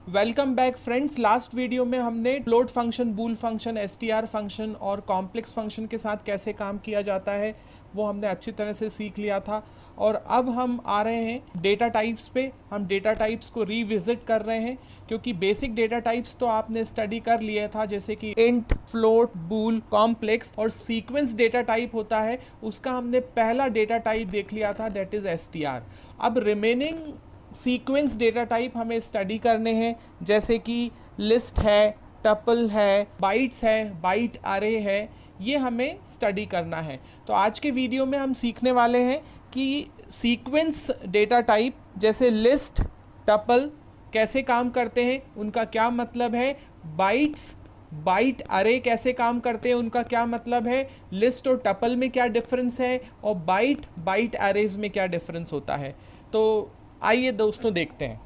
Welcome back friends. Last video में हमने float function, बूल function, STR function और complex function के साथ कैसे काम किया जाता है वो हमने अच्छी तरह से सीख लिया था। और अब हम आ रहे हैं डेटा टाइप्स पे। हम डेटा टाइप्स को रिविजिट कर रहे हैं क्योंकि बेसिक डेटा टाइप्स तो आपने स्टडी कर लिया था, जैसे कि इंट, फ्लोट, बूल, कॉम्प्लेक्स और सीक्वेंस डेटा टाइप होता है, उसका हमने पहला डेटा टाइप देख लिया था, दैट इज एसटीआर। अब रिमेनिंग सीक्वेंस डेटा टाइप हमें स्टडी करने हैं, जैसे कि लिस्ट है, टपल है, बाइट्स है, बाइट अरे है, ये हमें स्टडी करना है। तो आज के वीडियो में हम सीखने वाले हैं कि सीक्वेंस डेटा टाइप जैसे लिस्ट, टपल कैसे काम करते हैं, उनका क्या मतलब है, बाइट्स, बाइट अरे कैसे काम करते हैं, उनका क्या मतलब है, लिस्ट और टपल में क्या डिफरेंस है, और बाइट, बाइट अरेज में क्या डिफरेंस होता है। तो आइए दोस्तों देखते हैं।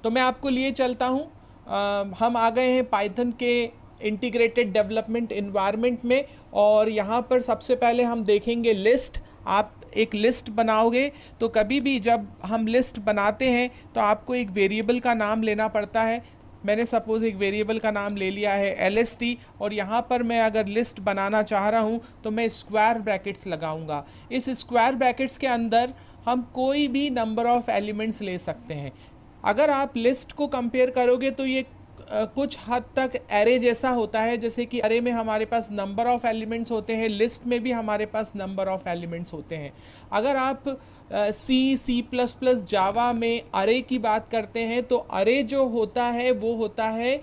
तो मैं आपको लिए चलता हूँ। हम आ गए हैं पाइथन के इंटीग्रेटेड डेवलपमेंट इन्वायरमेंट में, और यहाँ पर सबसे पहले हम देखेंगे लिस्ट। आप एक लिस्ट बनाओगे तो कभी भी जब हम लिस्ट बनाते हैं तो आपको एक वेरिएबल का नाम लेना पड़ता है। मैंने सपोज़ एक वेरिएबल का नाम ले लिया है LST, और यहाँ पर मैं अगर लिस्ट बनाना चाह रहा हूँ तो मैं स्क्वायर ब्रैकेट्स लगाऊंगा। इस स्क्वायर ब्रैकेट्स के अंदर हम कोई भी नंबर ऑफ एलिमेंट्स ले सकते हैं। अगर आप लिस्ट को कंपेयर करोगे तो ये कुछ हद तक एरे जैसा होता है, जैसे कि एरे में हमारे पास नंबर ऑफ एलिमेंट्स होते हैं, लिस्ट में भी हमारे पास नंबर ऑफ एलिमेंट्स होते हैं। अगर आप सी प्लस प्लस जावा में अरे की बात करते हैं तो अरे जो होता है वो होता है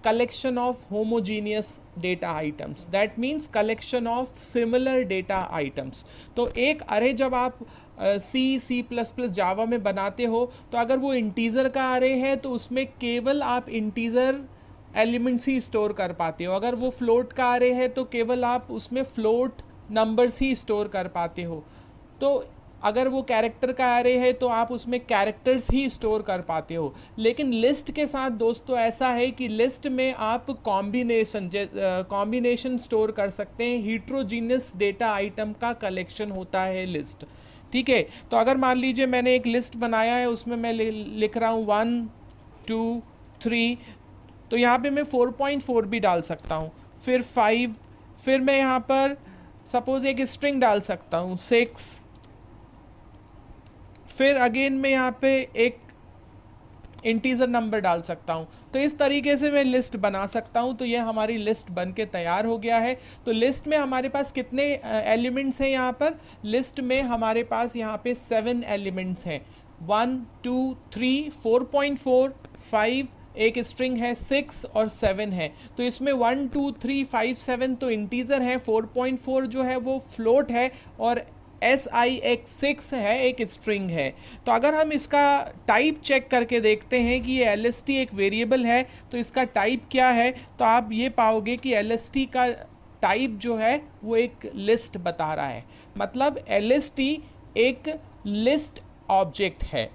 collection of homogeneous data items, that means collection of similar data items। तो एक अरे जब आप सी प्लस प्लस जावा में बनाते हो तो अगर वो इंटीजर का अरे है तो उसमें केवल आप इंटीजर एलिमेंट्स ही स्टोर कर पाते हो। अगर वो फ्लोट का अरे है तो केवल आप उसमें फ्लोट नंबर्स ही स्टोर कर पाते हो। तो अगर वो कैरेक्टर का अरे है तो आप उसमें कैरेक्टर्स ही स्टोर कर पाते हो। लेकिन लिस्ट के साथ दोस्तों ऐसा है कि लिस्ट में आप कॉम्बिनेशन स्टोर कर सकते हैं। हीट्रोजीनियस डेटा आइटम का कलेक्शन होता है लिस्ट। ठीक है, तो अगर मान लीजिए मैंने एक लिस्ट बनाया है, उसमें मैं लिख रहा हूँ 1 2 3, तो यहाँ पे मैं 4.4 भी डाल सकता हूँ, फिर 5, फिर मैं यहाँ पर सपोज एक स्ट्रिंग डाल सकता हूँ 6, फिर अगेन मैं यहाँ पे एक इंटीजर नंबर डाल सकता हूँ। तो इस तरीके से मैं लिस्ट बना सकता हूँ। तो ये हमारी लिस्ट बन के तैयार हो गया है। तो लिस्ट में हमारे पास कितने एलिमेंट्स हैं? यहाँ पर लिस्ट में हमारे पास यहाँ पे 7 एलिमेंट्स हैं, 1 2 3 4.4 5, एक स्ट्रिंग है 6 और 7 है। तो इसमें 1 2 3 5 7 तो इंटीजर है, 4.4 जो है वो फ्लोट है, और SIX6 है, एक स्ट्रिंग है। तो अगर हम इसका टाइप चेक करके देखते हैं कि ये LST एक वेरिएबल है तो इसका टाइप क्या है, तो आप ये पाओगे कि LST का टाइप जो है वो एक लिस्ट बता रहा है। मतलब LST एक लिस्ट ऑब्जेक्ट है।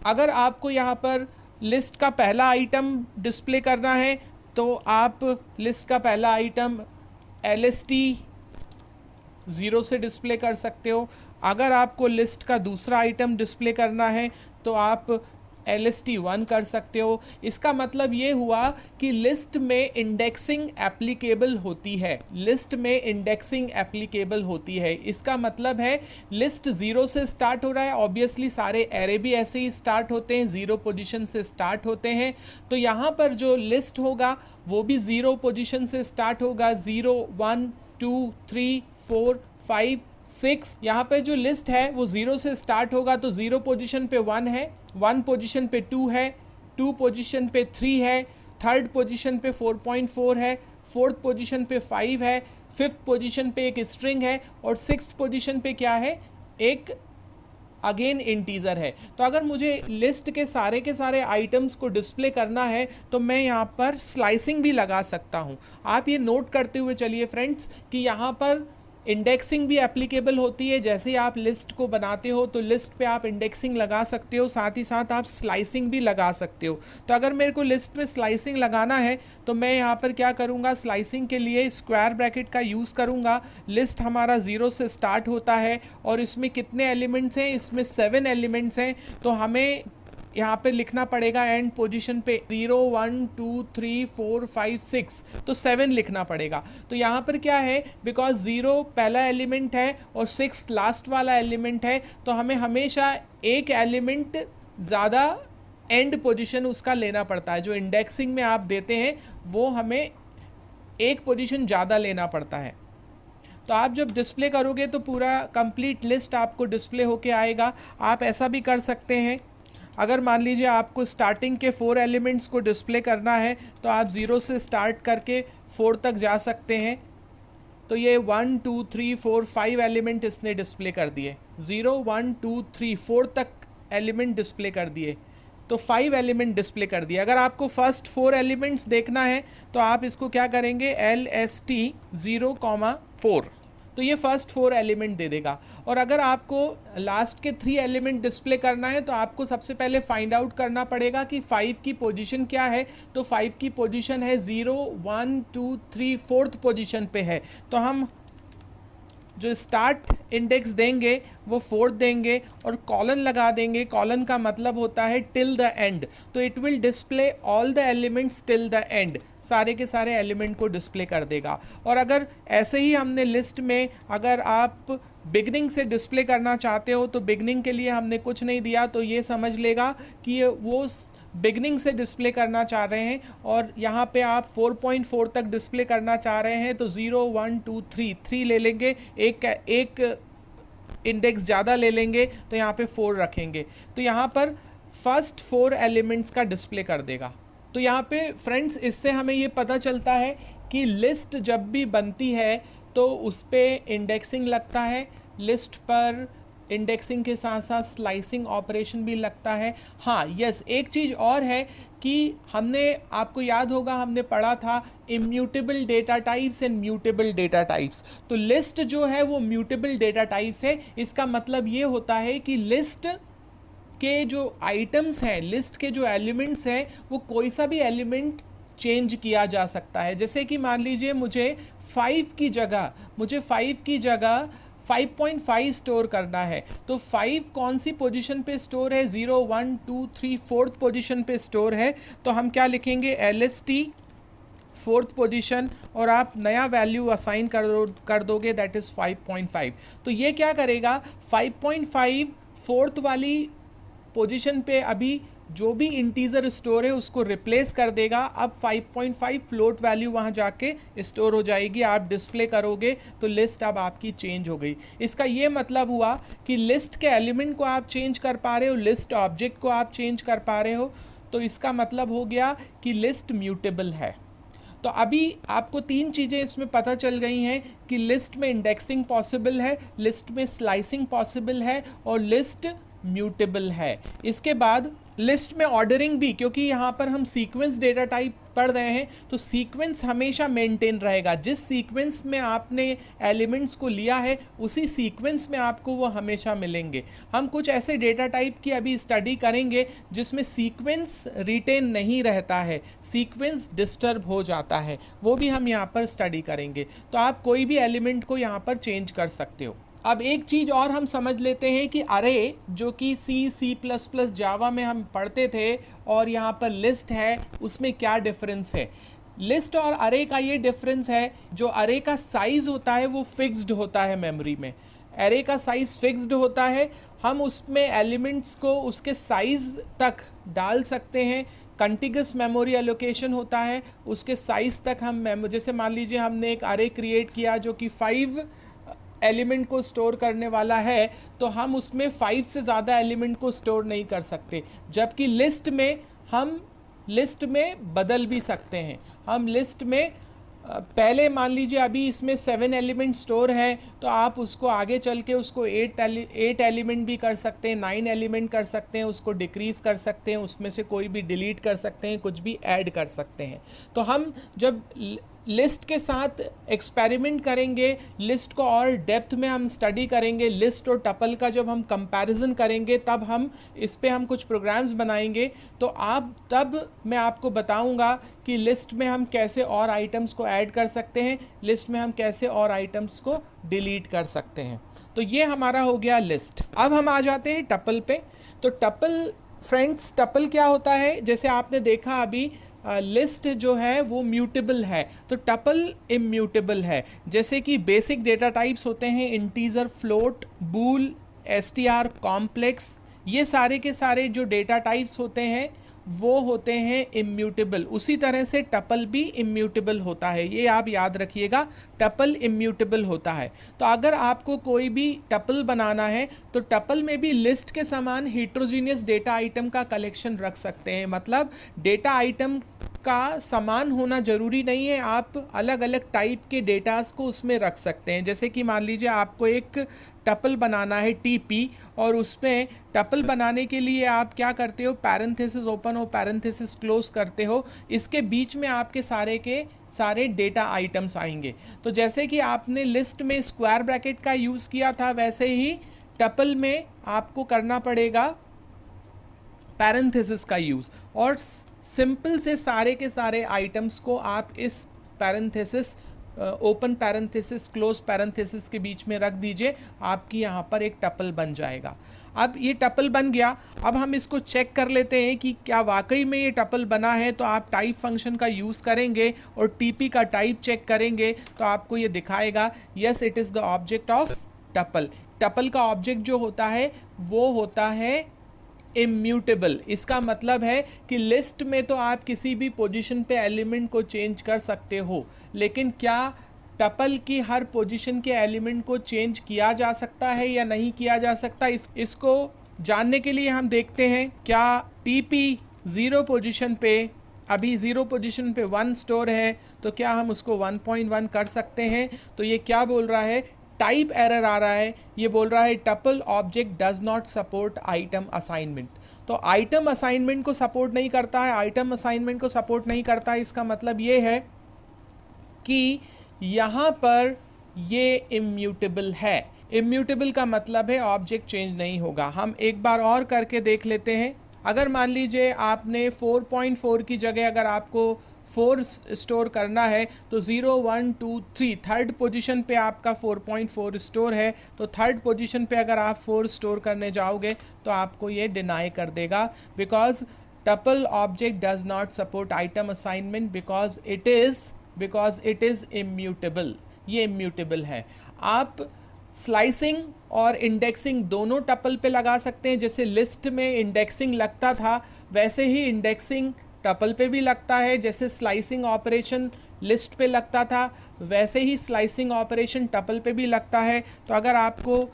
अगर आपको यहाँ पर लिस्ट का पहला आइटम डिस्प्ले करना है तो आप लिस्ट का पहला आइटम LST 0 से डिस्प्ले कर सकते हो। अगर आपको लिस्ट का दूसरा आइटम डिस्प्ले करना है तो आप LST 1 कर सकते हो। इसका मतलब ये हुआ कि लिस्ट में इंडेक्सिंग एप्लीकेबल होती है, लिस्ट में इंडेक्सिंग एप्लीकेबल होती है। इसका मतलब है लिस्ट 0 से स्टार्ट हो रहा है, ऑब्वियसली सारे एरे भी ऐसे ही स्टार्ट होते हैं, 0 पोजीशन से स्टार्ट होते हैं। तो यहाँ पर जो लिस्ट होगा वो भी 0 पोजीशन से स्टार्ट होगा, 0 1 2 3 4 5 6। यहाँ पे जो लिस्ट है वो 0 से स्टार्ट होगा, तो 0 पोजीशन पे 1 है, 1 पोजीशन पे 2 है, 2 पोजीशन पे 3 है, थर्ड पोजीशन पे 4.4 है, फोर्थ पोजीशन पे 5 है, फिफ्थ पोजीशन पे एक स्ट्रिंग है, और सिक्स्थ पोजीशन पे क्या है, एक अगेन इंटीजर है। तो अगर मुझे लिस्ट के सारे आइटम्स को डिस्प्ले करना है तो मैं यहाँ पर स्लाइसिंग भी लगा सकता हूँ। आप ये नोट करते हुए चलिए फ्रेंड्स कि यहाँ पर इंडेक्सिंग भी एप्लीकेबल होती है। जैसे ही आप लिस्ट को बनाते हो तो लिस्ट पे आप इंडेक्सिंग लगा सकते हो, साथ ही साथ आप स्लाइसिंग भी लगा सकते हो। तो अगर मेरे को लिस्ट में स्लाइसिंग लगाना है तो मैं यहाँ पर क्या करूँगा, स्लाइसिंग के लिए स्क्वायर ब्रैकेट का यूज़ करूँगा। लिस्ट हमारा 0 से स्टार्ट होता है और इसमें कितने एलिमेंट्स हैं, इसमें 7 एलिमेंट्स हैं। तो हमें यहाँ पे लिखना पड़ेगा एंड पोजीशन पे 0 1 2 3 4 5 6, तो 7 लिखना पड़ेगा। तो यहाँ पर क्या है, बिकॉज 0 पहला एलिमेंट है और 6 लास्ट वाला एलिमेंट है, तो हमें हमेशा एक एलिमेंट ज़्यादा एंड पोजीशन उसका लेना पड़ता है। जो इंडेक्सिंग में आप देते हैं वो हमें एक पोजीशन ज़्यादा लेना पड़ता है। तो आप जब डिस्प्ले करोगे तो पूरा कंप्लीट लिस्ट आपको डिस्प्ले होके आएगा। आप ऐसा भी कर सकते हैं, अगर मान लीजिए आपको स्टार्टिंग के 4 एलिमेंट्स को डिस्प्ले करना है तो आप 0 से स्टार्ट करके 4 तक जा सकते हैं। तो ये 1 2 3 4 5 एलिमेंट इसने डिस्प्ले कर दिए, 0 1 2 3 4 तक एलिमेंट डिस्प्ले कर दिए, तो 5 एलिमेंट डिस्प्ले कर दिए। अगर आपको फर्स्ट 4 एलिमेंट्स देखना है तो आप इसको क्या करेंगे, LST 0,4, तो ये फर्स्ट 4 एलिमेंट दे देगा। और अगर आपको लास्ट के 3 एलिमेंट डिस्प्ले करना है तो आपको सबसे पहले फाइंड आउट करना पड़ेगा कि 5 की पोजीशन क्या है। तो 5 की पोजीशन है 0 1 2 3 4th पोजीशन पे है। तो हम जो स्टार्ट इंडेक्स देंगे वो 4 देंगे और कॉलन लगा देंगे। कॉलन का मतलब होता है टिल द एंड, तो it will display all the elements till the end, सारे के सारे एलिमेंट को डिस्प्ले कर देगा। और अगर ऐसे ही हमने लिस्ट में अगर आप बिगनिंग से डिस्प्ले करना चाहते हो तो बिगनिंग के लिए हमने कुछ नहीं दिया, तो ये समझ लेगा कि वो बिगनिंग से डिस्प्ले करना चाह रहे हैं। और यहाँ पे आप 4.4 तक डिस्प्ले करना चाह रहे हैं तो 0 1 2 3 ले लेंगे, एक इंडेक्स ज़्यादा ले लेंगे तो यहाँ पे 4 रखेंगे, तो यहाँ पर फर्स्ट 4 एलिमेंट्स का डिस्प्ले कर देगा। तो यहाँ पे फ्रेंड्स इससे हमें ये पता चलता है कि लिस्ट जब भी बनती है तो उस पर इंडेक्सिंग लगता है, लिस्ट पर इंडेक्सिंग के साथ साथ स्लाइसिंग ऑपरेशन भी लगता है। हाँ यस, एक चीज़ और है कि हमने, आपको याद होगा हमने पढ़ा था immutable data types and mutable data types. तो लिस्ट जो है वो म्यूटेबल डेटा टाइप्स है। इसका मतलब ये होता है कि लिस्ट के जो आइटम्स हैं, लिस्ट के जो एलिमेंट्स हैं, वो कोई सा भी एलिमेंट चेंज किया जा सकता है। जैसे कि मान लीजिए मुझे 5 की जगह 5.5 स्टोर करना है, तो 5 कौन सी पोजीशन पे स्टोर है, 0 1 2 3 4th पोजीशन पे स्टोर है। तो हम क्या लिखेंगे, LST 4th पोजीशन, और आप नया वैल्यू असाइन कर दोगे, दैट इज़ 5.5। तो ये क्या करेगा, 5.5 4th वाली पोजीशन पे अभी जो भी इंटीजर स्टोर है उसको रिप्लेस कर देगा। अब 5.5 फ्लोट वैल्यू वहाँ जाके स्टोर हो जाएगी। आप डिस्प्ले करोगे तो लिस्ट अब आपकी चेंज हो गई। इसका ये मतलब हुआ कि लिस्ट के एलिमेंट को आप चेंज कर पा रहे हो, लिस्ट ऑब्जेक्ट को आप चेंज कर पा रहे हो। तो इसका मतलब हो गया कि लिस्ट म्यूटेबल है। तो अभी आपको 3 चीज़ें इसमें पता चल गई हैं कि लिस्ट में इंडेक्सिंग पॉसिबल है, लिस्ट में स्लाइसिंग पॉसिबल है और लिस्ट म्यूटेबल है। इसके बाद लिस्ट में ऑर्डरिंग भी, क्योंकि यहाँ पर हम सीक्वेंस डेटा टाइप पढ़ रहे हैं तो सीक्वेंस हमेशा मेंटेन रहेगा। जिस सीक्वेंस में आपने एलिमेंट्स को लिया है उसी सीक्वेंस में आपको वो हमेशा मिलेंगे। हम कुछ ऐसे डेटा टाइप की अभी स्टडी करेंगे जिसमें सीक्वेंस रिटेन नहीं रहता है, सीक्वेंस डिस्टर्ब हो जाता है, वो भी हम यहाँ पर स्टडी करेंगे। तो आप कोई भी एलिमेंट को यहाँ पर चेंज कर सकते हो। अब एक चीज़ और हम समझ लेते हैं कि अरे, जो कि C++ जावा में हम पढ़ते थे, और यहाँ पर लिस्ट है, उसमें क्या डिफरेंस है। लिस्ट और अरे का ये डिफरेंस है, जो अरे का साइज़ होता है वो फिक्स्ड होता है मेमोरी में। अरे का साइज़ फिक्स्ड होता है, हम उसमें एलिमेंट्स को उसके साइज़ तक डाल सकते हैं। कंटिगस मेमोरी एलोकेशन होता है, उसके साइज़ तक हम जैसे मान लीजिए हमने एक अरे क्रिएट किया जो कि 5 एलिमेंट को स्टोर करने वाला है, तो हम उसमें 5 से ज़्यादा एलिमेंट को स्टोर नहीं कर सकते। जबकि लिस्ट में हम लिस्ट में बदल भी सकते हैं। हम लिस्ट में पहले मान लीजिए अभी इसमें 7 एलिमेंट स्टोर है, तो आप उसको आगे चल के उसको 8 एलिमेंट भी कर सकते हैं, 9 एलिमेंट कर सकते हैं, उसको डिक्रीज़ कर सकते हैं, उसमें से कोई भी डिलीट कर सकते हैं, कुछ भी ऐड कर सकते हैं। तो हम जब लिस्ट के साथ एक्सपेरिमेंट करेंगे, लिस्ट को और डेप्थ में हम स्टडी करेंगे, लिस्ट और टपल का जब हम कंपैरिजन करेंगे तब हम इस पे हम कुछ प्रोग्राम्स बनाएंगे। तो तब मैं आपको बताऊंगा कि लिस्ट में हम कैसे और आइटम्स को ऐड कर सकते हैं, लिस्ट में हम कैसे और आइटम्स को डिलीट कर सकते हैं। तो ये हमारा हो गया लिस्ट। अब हम आ जाते हैं टपल पे। तो टपल फ्रेंड्स, टपल क्या होता है? जैसे आपने देखा अभी लिस्ट जो है वो म्यूटेबल है, तो टपल इम्यूटेबल है। जैसे कि बेसिक डेटा टाइप्स होते हैं इंटीजर, फ्लोट, बूल, एसटीआर, कॉम्प्लेक्स, ये सारे के सारे जो डेटा टाइप्स होते हैं वो होते हैं इम्यूटेबल। उसी तरह से टपल भी इम्यूटेबल होता है, ये आप याद रखिएगा, टपल इम्यूटेबल होता है। तो अगर आपको कोई भी टपल बनाना है तो टपल में भी लिस्ट के समान हेट्रोजीनियस डेटा आइटम का कलेक्शन रख सकते हैं। मतलब डेटा आइटम का समान होना जरूरी नहीं है, आप अलग अलग टाइप के डेटास को उसमें रख सकते हैं। जैसे कि मान लीजिए आपको एक टपल बनाना है टीपी, और उसमें टपल बनाने के लिए आप क्या करते हो, पैरेंथेसिस ओपन और पैरेंथेसिस क्लोज करते हो, इसके बीच में आपके सारे के सारे डेटा आइटम्स आएंगे। तो जैसे कि आपने लिस्ट में स्क्वायर ब्रैकेट का यूज़ किया था, वैसे ही टपल में आपको करना पड़ेगा पैरेंथेसिस का यूज़, और सिंपल से सारे के सारे आइटम्स को आप इस parenthesis, open parenthesis, close parenthesis के बीच में रख दीजिए, आपकी यहाँ पर एक टपल बन जाएगा। अब ये टपल बन गया, अब हम इसको चेक कर लेते हैं कि क्या वाकई में ये टपल बना है। तो आप टाइप फंक्शन का यूज़ करेंगे और टीपी का टाइप चेक करेंगे तो आपको ये दिखाएगा yes it is the object of tuple. Tuple का ऑब्जेक्ट जो होता है वो होता है इम्यूटेबल। इसका मतलब है कि लिस्ट में तो आप किसी भी पोजीशन पे एलिमेंट को चेंज कर सकते हो, लेकिन क्या टपल की हर पोजीशन के एलिमेंट को चेंज किया जा सकता है या नहीं किया जा सकता? इसको जानने के लिए हम देखते हैं क्या टीपी 0 पोजीशन पे, अभी 0 पोजीशन पे 1 स्टोर है, तो क्या हम उसको 1.1 कर सकते हैं? तो ये क्या बोल रहा है, टाइप एरर आ रहा है, ये बोल रहा है tuple object does not support item assignment. तो आइटम असाइनमेंट को सपोर्ट नहीं करता है, आइटम असाइनमेंट को सपोर्ट नहीं करता है, इसका मतलब ये है कि यहाँ पर ये इम्यूटेबल है। इम्यूटेबल का मतलब है ऑब्जेक्ट चेंज नहीं होगा। हम एक बार और करके देख लेते हैं। अगर मान लीजिए आपने 4.4 की जगह अगर आपको 4 स्टोर करना है तो 0 1 2 3 थर्ड पोजीशन पे आपका 4.4 स्टोर है, तो थर्ड पोजीशन पे अगर आप 4 स्टोर करने जाओगे तो आपको ये डिनाई कर देगा, because tuple object does not support item assignment because it is immutable. ये इम्यूटेबल है। आप स्लाइसिंग और इंडेक्सिंग दोनों टपल पे लगा सकते हैं। जैसे लिस्ट में इंडेक्सिंग लगता था वैसे ही इंडेक्सिंग टपल पे भी लगता है। जैसे स्लाइसिंग ऑपरेशन लिस्ट पे लगता था वैसे ही स्लाइसिंग ऑपरेशन टपल पे भी लगता है। तो अगर आपको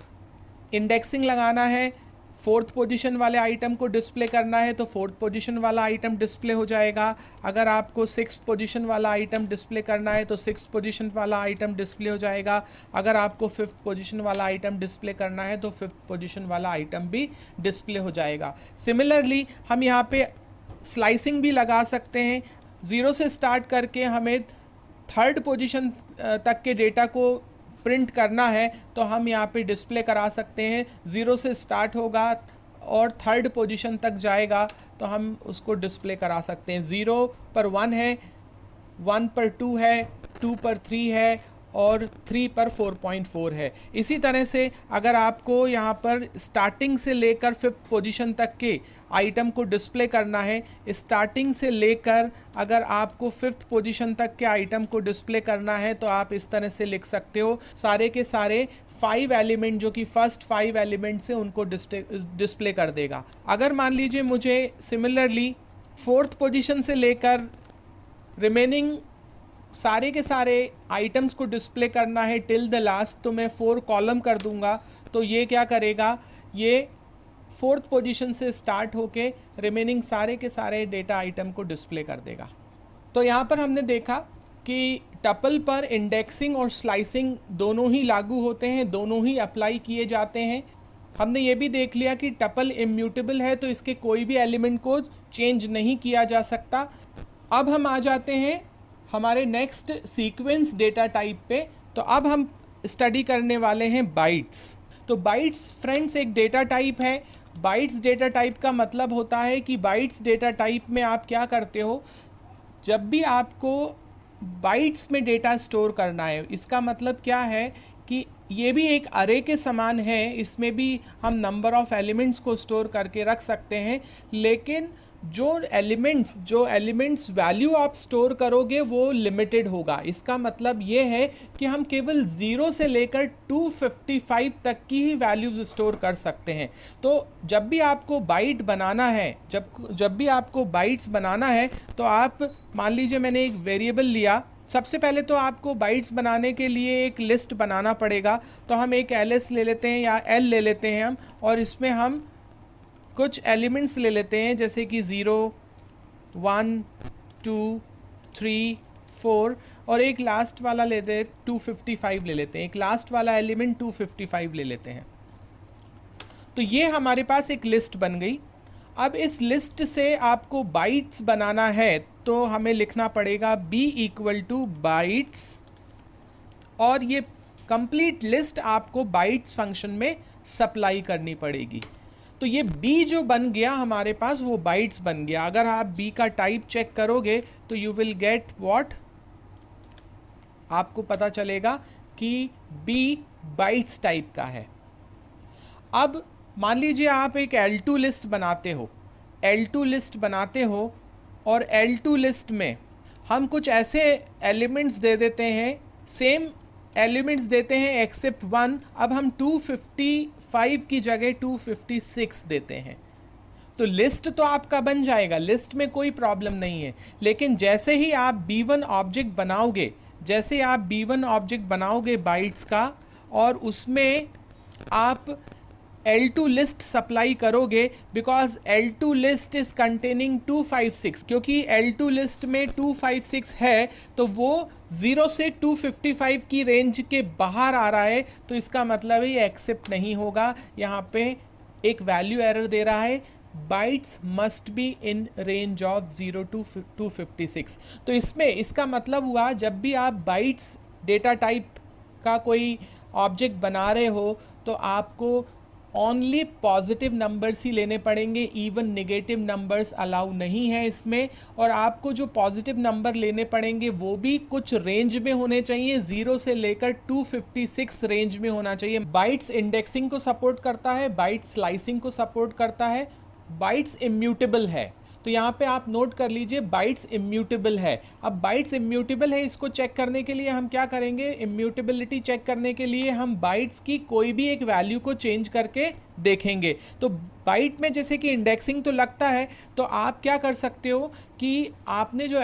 इंडेक्सिंग लगाना है, 4th पोजीशन वाले आइटम को डिस्प्ले करना है तो 4th पोजीशन वाला आइटम डिस्प्ले हो जाएगा। अगर आपको 6th पोजीशन वाला आइटम डिस्प्ले करना है तो 6th पोजीशन वाला आइटम डिस्प्ले हो जाएगा। अगर आपको 5th पोजीशन वाला आइटम डिस्प्ले करना है तो 5th पोजीशन वाला आइटम भी डिस्प्ले हो जाएगा। सिमिलरली हम यहाँ पे स्लाइसिंग भी लगा सकते हैं। 0 से स्टार्ट करके हमें 3rd पोजीशन तक के डेटा को प्रिंट करना है तो हम यहाँ पे डिस्प्ले करा सकते हैं। 0 से स्टार्ट होगा और 3rd पोजीशन तक जाएगा तो हम उसको डिस्प्ले करा सकते हैं। 0 पर 1 है, 1 पर 2 है, 2 पर 3 है और 3 पर 4.4 है। इसी तरह से अगर आपको यहाँ पर स्टार्टिंग से लेकर 5th पोजीशन तक के आइटम को डिस्प्ले करना है, स्टार्टिंग से लेकर अगर आपको 5th पोजीशन तक के आइटम को डिस्प्ले करना है तो आप इस तरह से लिख सकते हो। सारे के सारे 5 एलिमेंट जो कि फर्स्ट 5 एलिमेंट से उनको डिस्प्ले कर देगा। अगर मान लीजिए मुझे सिमिलरली 4th पोजीशन से लेकर रिमेनिंग सारे के सारे आइटम्स को डिस्प्ले करना है टिल द लास्ट, तो मैं 4 कॉलम कर दूंगा। तो ये क्या करेगा, ये 4th पोजीशन से स्टार्ट होके रिमेनिंग सारे के सारे डेटा आइटम को डिस्प्ले कर देगा। तो यहाँ पर हमने देखा कि टपल पर इंडेक्सिंग और स्लाइसिंग दोनों ही लागू होते हैं, दोनों ही अप्लाई किए जाते हैं। हमने ये भी देख लिया कि टपल इम्यूटेबल है तो इसके कोई भी एलिमेंट को चेंज नहीं किया जा सकता। अब हम आ जाते हैं हमारे नेक्स्ट सीक्वेंस डेटा टाइप पे। तो अब हम स्टडी करने वाले हैं बाइट्स। तो बाइट्स फ्रेंड्स एक डेटा टाइप है। बाइट्स डेटा टाइप का मतलब होता है कि बाइट्स डेटा टाइप में आप क्या करते हो, जब भी आपको बाइट्स में डेटा स्टोर करना है, इसका मतलब क्या है कि ये भी एक अरे के समान है, इसमें भी हम नंबर ऑफ एलिमेंट्स को स्टोर करके रख सकते हैं, लेकिन जो एलिमेंट्स वैल्यू आप स्टोर करोगे वो लिमिटेड होगा। इसका मतलब ये है कि हम केवल 0 से लेकर 255 तक की ही वैल्यूज स्टोर कर सकते हैं। तो जब भी आपको बाइट बनाना है, जब भी आपको बाइट्स बनाना है, तो आप मान लीजिए मैंने एक वेरिएबल लिया। सबसे पहले तो आपको बाइट्स बनाने के लिए एक लिस्ट बनाना पड़ेगा। तो हम एक ls ले लेते हैं या l ले लेते हैं हम, और इसमें हम कुछ एलिमेंट्स ले लेते हैं, जैसे कि 0, 1, 2, 3, 4, और एक लास्ट वाला लेते हैं 255 ले लेते हैं, एक लास्ट वाला एलिमेंट 255 ले लेते हैं। तो ये हमारे पास एक लिस्ट बन गई। अब इस लिस्ट से आपको बाइट्स बनाना है, तो हमें लिखना पड़ेगा b इक्वल टू बाइट्स, और ये कंप्लीट लिस्ट आपको बाइट्स फंक्शन में सप्लाई करनी पड़ेगी। तो ये b जो बन गया हमारे पास, वो बाइट्स बन गया। अगर आप b का टाइप चेक करोगे तो यू विल गेट व्हाट, आपको पता चलेगा कि b बाइट्स टाइप का है। अब मान लीजिए आप एक L2 लिस्ट बनाते हो, और L2 लिस्ट में हम कुछ ऐसे एलिमेंट्स दे देते हैं, सेम एलिमेंट्स देते हैं एक्सेप्ट 1। अब हम 255 की जगह 256 देते हैं, तो लिस्ट तो आपका बन जाएगा, लिस्ट में कोई प्रॉब्लम नहीं है। लेकिन जैसे ही आप B1 ऑब्जेक्ट बनाओगे बाइट्स का, और उसमें आप L2 लिस्ट सप्लाई करोगे, because L2 list is containing 256, क्योंकि L2 लिस्ट में 256 है, तो वो 0 से 255 की रेंज के बाहर आ रहा है, तो इसका मतलब ये एक्सेप्ट नहीं होगा। यहाँ पे एक वैल्यू एरर दे रहा है, bytes must be in range of 0 to 256। तो इसमें इसका मतलब हुआ, जब भी आप बाइट्स डेटा टाइप का कोई ऑब्जेक्ट बना रहे हो, तो आपको ओनली पॉजिटिव नंबर्स ही लेने पड़ेंगे, इवन नेगेटिव नंबर्स अलाउ नहीं है इसमें। और आपको जो पॉजिटिव नंबर लेने पड़ेंगे वो भी कुछ रेंज में होने चाहिए, 0 से लेकर 256 रेंज में होना चाहिए। बाइट्स इंडेक्सिंग को सपोर्ट करता है, बाइट्स स्लाइसिंग को सपोर्ट करता है, बाइट्स इम्यूटेबल है। तो यहाँ पे आप नोट कर लीजिए, बाइट्स इम्यूटेबल है। अब बाइट्स इम्यूटेबल है, इसको चेक करने के लिए हम क्या करेंगे, इम्यूटेबिलिटी चेक करने के लिए हम बाइट्स की कोई भी एक वैल्यू को चेंज करके देखेंगे। तो बाइट में जैसे कि इंडेक्सिंग तो लगता है, तो आप क्या कर सकते हो कि आपने जो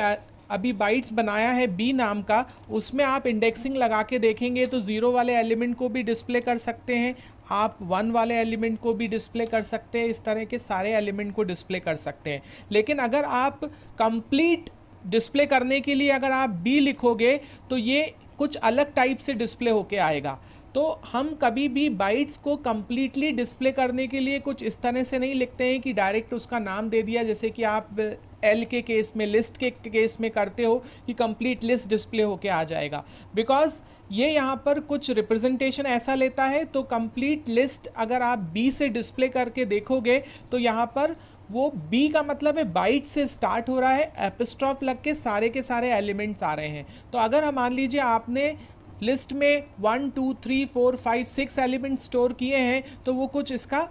अभी बाइट्स बनाया है b नाम का, उसमें आप इंडेक्सिंग लगा के देखेंगे तो 0 वाले एलिमेंट को भी डिस्प्ले कर सकते हैं, आप 1 वाले एलिमेंट को भी डिस्प्ले कर सकते हैं, इस तरह के सारे एलिमेंट को डिस्प्ले कर सकते हैं। लेकिन अगर आप कंप्लीट डिस्प्ले करने के लिए अगर आप b लिखोगे, तो ये कुछ अलग टाइप से डिस्प्ले होके आएगा। तो हम कभी भी बाइट्स को कंप्लीटली डिस्प्ले करने के लिए कुछ इस तरह से नहीं लिखते हैं कि डायरेक्ट उसका नाम दे दिया, जैसे कि आप एल के केस में, लिस्ट के केस में करते हो कि कंप्लीट लिस्ट डिस्प्ले होके आ जाएगा, बिकॉज ये यहाँ पर कुछ रिप्रेजेंटेशन ऐसा लेता है। तो कंप्लीट लिस्ट अगर आप बी से डिस्प्ले करके देखोगे, तो यहाँ पर वो बी का मतलब है बाइट से स्टार्ट हो रहा है, एपिस्ट्रॉफ लग के सारे एलिमेंट्स आ रहे हैं। तो अगर हम मान लीजिए आपने लिस्ट में 1 2 3 4 5 6 एलिमेंट स्टोर किए हैं, तो वो कुछ इसका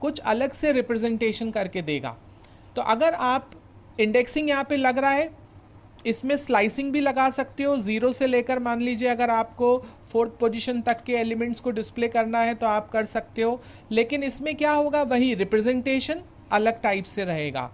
कुछ अलग से रिप्रेजेंटेशन करके देगा। तो अगर आप इंडेक्सिंग यहाँ पे लग रहा है, इसमें स्लाइसिंग भी लगा सकते हो, 0 से लेकर मान लीजिए अगर आपको 4th पोजीशन तक के एलिमेंट्स को डिस्प्ले करना है तो आप कर सकते हो। लेकिन इसमें क्या होगा, वही रिप्रेजेंटेशन अलग टाइप से रहेगा।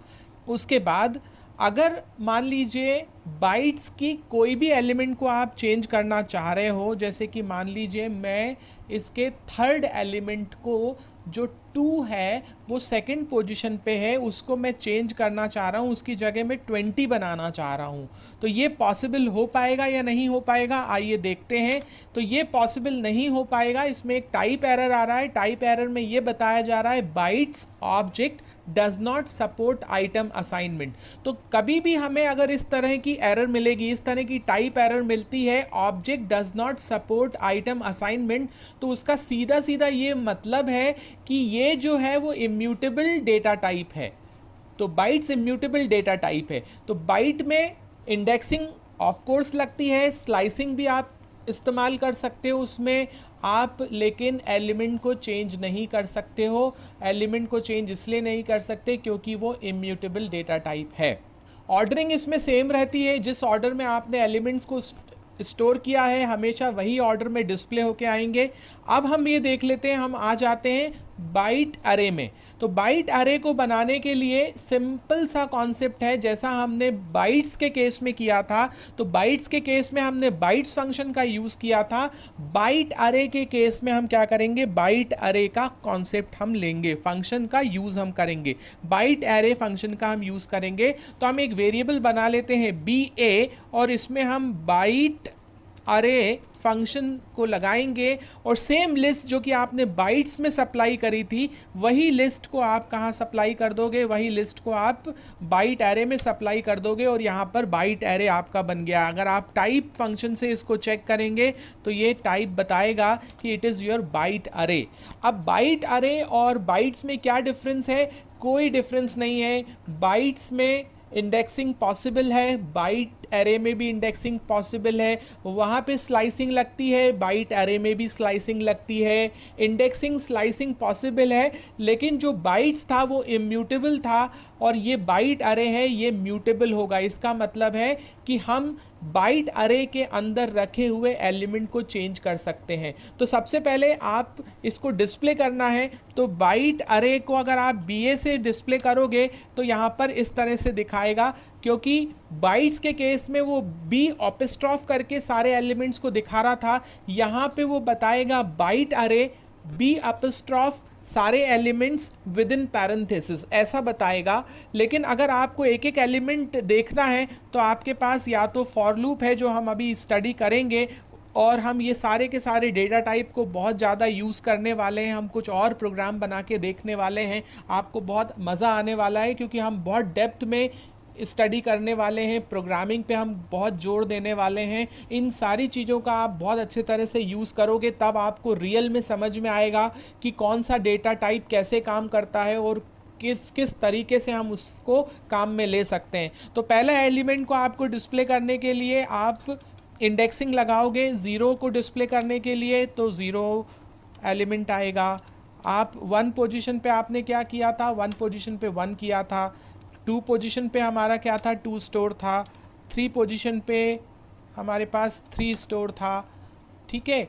उसके बाद अगर मान लीजिए बाइट्स की कोई भी एलिमेंट को आप चेंज करना चाह रहे हो, जैसे कि मान लीजिए मैं इसके 3rd एलिमेंट को जो 2 है वो 2nd पोजीशन पे है, उसको मैं चेंज करना चाह रहा हूँ, उसकी जगह में 20 बनाना चाह रहा हूँ। तो ये पॉसिबल हो पाएगा या नहीं हो पाएगा, आइए देखते हैं। तो ये पॉसिबल नहीं हो पाएगा, इसमें एक टाइप एरर आ रहा है। टाइप एरर में ये बताया जा रहा है bytes object does not support item assignment. तो कभी भी हमें अगर इस तरह की एरर मिलेगी, इस तरह की टाइप एरर मिलती है object does not support item assignment, तो उसका सीधा सीधा ये मतलब है कि ये जो है वो इम्यूटेबल डेटा टाइप है। तो बाइट्स इम्यूटेबल डेटा टाइप है। तो बाइट में इंडेक्सिंग ऑफ कोर्स लगती है, स्लाइसिंग भी आप इस्तेमाल कर सकते हो उसमें आप, लेकिन एलिमेंट को चेंज नहीं कर सकते हो। एलिमेंट को चेंज इसलिए नहीं कर सकते क्योंकि वो इम्यूटेबल डेटा टाइप है। ऑर्डरिंग इसमें सेम रहती है, जिस ऑर्डर में आपने एलिमेंट्स को स्टोर किया है हमेशा वही ऑर्डर में डिस्प्ले होके आएंगे। अब हम ये देख लेते हैं, हम आ जाते हैं बाइट अरे में। तो बाइट अरे को बनाने के लिए सिंपल सा कॉन्सेप्ट है, जैसा हमने बाइट्स के केस में किया था। तो बाइट्स के केस में हमने बाइट्स फंक्शन का यूज किया था, बाइट अरे के केस में हम क्या करेंगे, बाइट अरे का कॉन्सेप्ट हम लेंगे, फंक्शन का यूज हम करेंगे, बाइट अरे फंक्शन का हम यूज करेंगे। तो हम एक वेरिएबल बना लेते हैं BA और इसमें हम बाइट अरे फंक्शन को लगाएंगे और सेम लिस्ट जो कि आपने बाइट्स में सप्लाई करी थी वही लिस्ट को आप कहाँ सप्लाई कर दोगे, वही लिस्ट को आप बाइट एरे में सप्लाई कर दोगे और यहाँ पर बाइट एरे आपका बन गया। अगर आप टाइप फंक्शन से इसको चेक करेंगे तो ये टाइप बताएगा कि इट इज़ योर बाइट अरे। अब बाइट अरे और बाइट्स में क्या डिफरेंस है, कोई डिफरेंस नहीं है। बाइट्स में इंडेक्सिंग पॉसिबल है, बाइट एरे में भी इंडेक्सिंग पॉसिबल है, वहाँ पे स्लाइसिंग लगती है, बाइट एरे में भी स्लाइसिंग लगती है, इंडेक्सिंग स्लाइसिंग पॉसिबल है। लेकिन जो बाइट्स था वो इम्यूटेबल था और ये बाइट अरे है, ये म्यूटेबल होगा। इसका मतलब है कि हम बाइट अरे के अंदर रखे हुए एलिमेंट को चेंज कर सकते हैं। तो सबसे पहले आप इसको डिस्प्ले करना है, तो बाइट अरे को अगर आप BA से डिस्प्ले करोगे तो यहाँ पर इस तरह से दिखाएगा, क्योंकि बाइट्स के केस में वो B ऑपेस्ट्रॉफ करके सारे एलिमेंट्स को दिखा रहा था, यहाँ पे वो बताएगा बाइट अरे B अपस्ट्रॉफ सारे एलिमेंट्स विद इन पैरेंथेसिस, ऐसा बताएगा। लेकिन अगर आपको एक एक एलिमेंट देखना है तो आपके पास या तो फॉर लूप है जो हम अभी स्टडी करेंगे, और हम ये सारे के सारे डेटा टाइप को बहुत ज़्यादा यूज़ करने वाले हैं, हम कुछ और प्रोग्राम बना के देखने वाले हैं, आपको बहुत मज़ा आने वाला है क्योंकि हम बहुत डेप्थ में स्टडी करने वाले हैं, प्रोग्रामिंग पे हम बहुत जोर देने वाले हैं। इन सारी चीज़ों का आप बहुत अच्छे तरह से यूज़ करोगे तब आपको रियल में समझ में आएगा कि कौन सा डेटा टाइप कैसे काम करता है और किस किस तरीके से हम उसको काम में ले सकते हैं। तो पहले एलिमेंट को आपको डिस्प्ले करने के लिए आप इंडेक्सिंग लगाओगे, ज़ीरो को डिस्प्ले करने के लिए तो ज़ीरो एलिमेंट आएगा। आप 1 पोजीशन पे आपने क्या किया था, 1 पोजीशन पे 1 किया था, 2 पोजीशन पे हमारा क्या था, 2 स्टोर था, 3 पोजीशन पे हमारे पास 3 स्टोर था। ठीक है,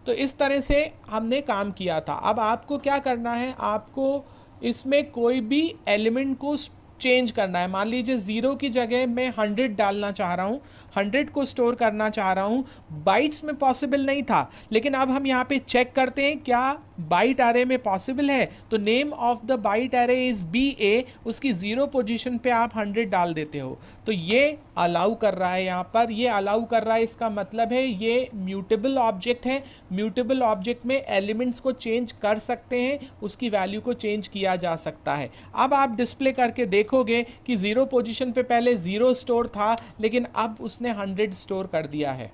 तो इस तरह से हमने काम किया था। अब आपको क्या करना है, आपको इसमें कोई भी एलिमेंट को चेंज करना है। मान लीजिए 0 की जगह मैं 100 डालना चाह रहा हूँ, 100 को स्टोर करना चाह रहा हूँ। बाइट्स में पॉसिबल नहीं था, लेकिन अब हम यहाँ पे चेक करते हैं क्या बाइट एरे में पॉसिबल है। तो name of the byte array is BA, उसकी 0 पोजीशन पे आप 100 डाल देते हो, तो ये अलाउ कर रहा है। यहाँ पर ये अलाउ कर रहा है, इसका मतलब है ये म्यूटेबल ऑब्जेक्ट है। म्यूटेबल ऑब्जेक्ट में एलिमेंट्स को चेंज कर सकते हैं, उसकी वैल्यू को चेंज किया जा सकता है। अब आप डिस्प्ले करके देखोगे कि 0 पोजीशन पे पहले 0 स्टोर था, लेकिन अब उसने 100 स्टोर कर दिया है।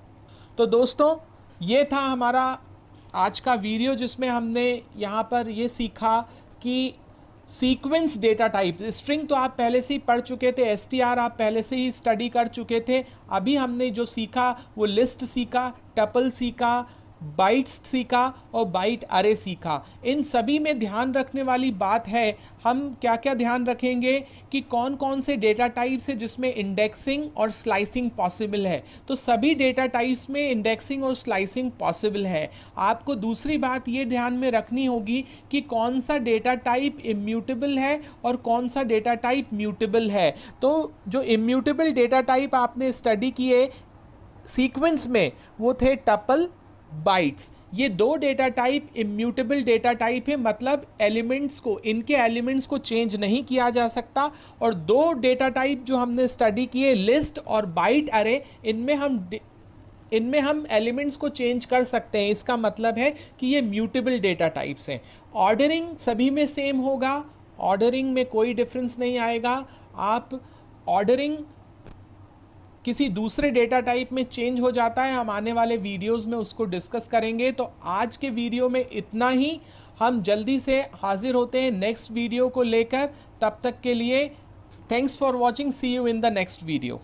तो दोस्तों ये था हमारा आज का वीडियो, जिसमें हमने यहाँ पर ये सीखा कि सीक्वेंस डेटा टाइप, स्ट्रिंग तो आप पहले से ही पढ़ चुके थे, str आप पहले से ही स्टडी कर चुके थे। अभी हमने जो सीखा वो लिस्ट सीखा, टपल सीखा, बाइट्स सीखा और बाइट अरे सीखा। इन सभी में ध्यान रखने वाली बात है, हम क्या क्या ध्यान रखेंगे कि कौन कौन से डेटा टाइप्स है जिसमें इंडेक्सिंग और स्लाइसिंग पॉसिबल है। तो सभी डेटा टाइप्स में इंडेक्सिंग और स्लाइसिंग पॉसिबल है। आपको दूसरी बात ये ध्यान में रखनी होगी कि कौन सा डेटा टाइप इम्यूटेबल है और कौन सा डेटा टाइप म्यूटेबल है। तो जो इम्यूटेबल डेटा टाइप आपने स्टडी किए सीक्वेंस में वो थे टपल, बाइट्स। ये 2 data type immutable data type है, मतलब एलिमेंट्स को, इनके एलिमेंट्स को चेंज नहीं किया जा सकता। और 2 डेटा टाइप जो हमने स्टडी किए लिस्ट और बाइट अरे, इनमें हम एलिमेंट्स को चेंज कर सकते हैं। इसका मतलब है कि ये म्यूटेबल डेटा टाइप्स हैं। ऑर्डरिंग सभी में सेम होगा ऑर्डरिंग में कोई डिफरेंस नहीं आएगा। आप ऑर्डरिंग किसी दूसरे डेटा टाइप में चेंज हो जाता है, हम आने वाले वीडियोस में उसको डिस्कस करेंगे। तो आज के वीडियो में इतना ही, हम जल्दी से हाजिर होते हैं नेक्स्ट वीडियो को लेकर। तब तक के लिए thanks for watching, see you in the next video.